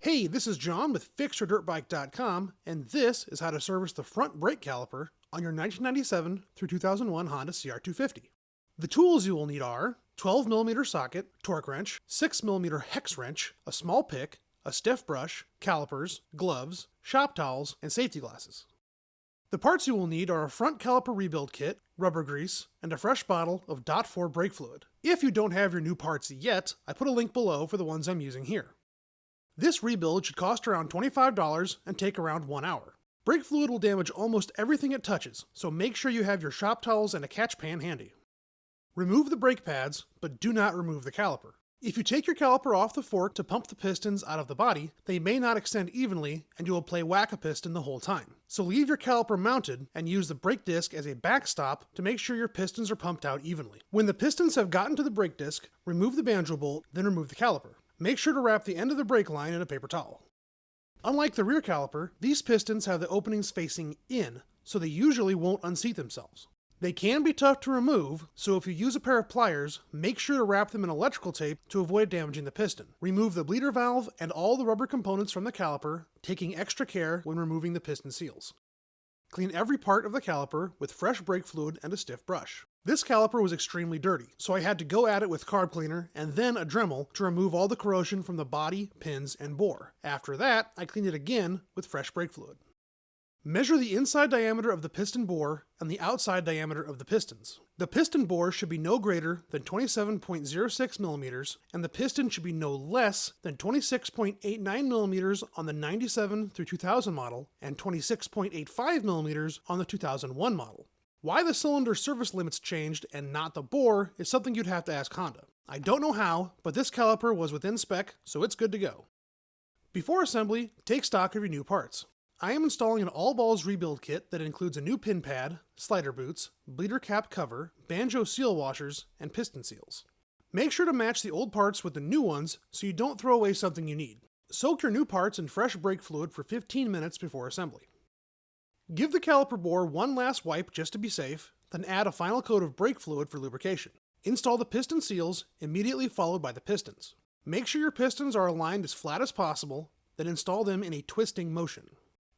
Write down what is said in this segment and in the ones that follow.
Hey, this is John with FixYourDirtBike.com, and this is how to service the front brake caliper on your 1997 through 2001 Honda Cr250. The tools you will need are 12mm socket, torque wrench, 6mm hex wrench, a small pick, a stiff brush, calipers, gloves, shop towels, and safety glasses. The parts you will need are a front caliper rebuild kit, rubber grease, and a fresh bottle of .4 brake fluid. If you don't have your new parts yet, I put a link below for the ones I'm using here. This rebuild should cost around $25 and take around 1 hour. Brake fluid will damage almost everything it touches, so make sure you have your shop towels and a catch pan handy. Remove the brake pads, but do not remove the caliper. If you take your caliper off the fork to pump the pistons out of the body, they may not extend evenly and you will play whack-a-piston the whole time. So leave your caliper mounted and use the brake disc as a backstop to make sure your pistons are pumped out evenly. When the pistons have gotten to the brake disc, remove the banjo bolt, then remove the caliper. Make sure to wrap the end of the brake line in a paper towel. Unlike the rear caliper, these pistons have the openings facing in, so they usually won't unseat themselves. They can be tough to remove, so if you use a pair of pliers, make sure to wrap them in electrical tape to avoid damaging the piston. Remove the bleeder valve and all the rubber components from the caliper, taking extra care when removing the piston seals. Clean every part of the caliper with fresh brake fluid and a stiff brush. This caliper was extremely dirty, so I had to go at it with carb cleaner and then a Dremel to remove all the corrosion from the body, pins, and bore. After that, I cleaned it again with fresh brake fluid. Measure the inside diameter of the piston bore and the outside diameter of the pistons. The piston bore should be no greater than 27.06 millimeters, and the piston should be no less than 26.89 millimeters on the 97 through 2000 model and 26.85 millimeters on the 2001 model. Why the cylinder service limits changed and not the bore is something you'd have to ask Honda. I don't know how, but this caliper was within spec, so it's good to go. Before assembly, take stock of your new parts. I am installing an all-balls rebuild kit that includes a new pin pad, slider boots, bleeder cap cover, Banjo seal washers, and piston seals. Make sure to match the old parts with the new ones so you don't throw away something you need. Soak your new parts in fresh brake fluid for 15 minutes before assembly. Give the caliper bore one last wipe just to be safe, then add a final coat of brake fluid for lubrication. Install the piston seals, immediately followed by the pistons. Make sure your pistons are aligned as flat as possible, then install them in a twisting motion.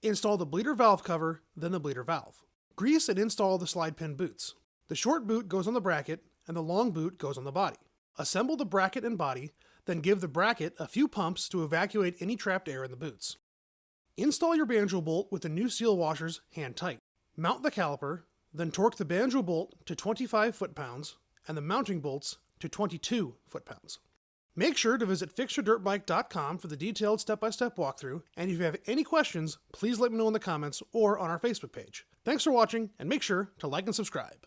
Install the bleeder valve cover, then the bleeder valve. Grease and install the slide pin boots. The short boot goes on the bracket, and the long boot goes on the body. Assemble the bracket and body, then give the bracket a few pumps to evacuate any trapped air in the boots. Install your banjo bolt with the new seal washers hand tight. Mount the caliper, then torque the banjo bolt to 25 foot-pounds and the mounting bolts to 22 foot-pounds. Make sure to visit FixYourDirtBike.com for the detailed step-by-step walkthrough, and if you have any questions, please let me know in the comments or on our Facebook page. Thanks for watching, and make sure to like and subscribe.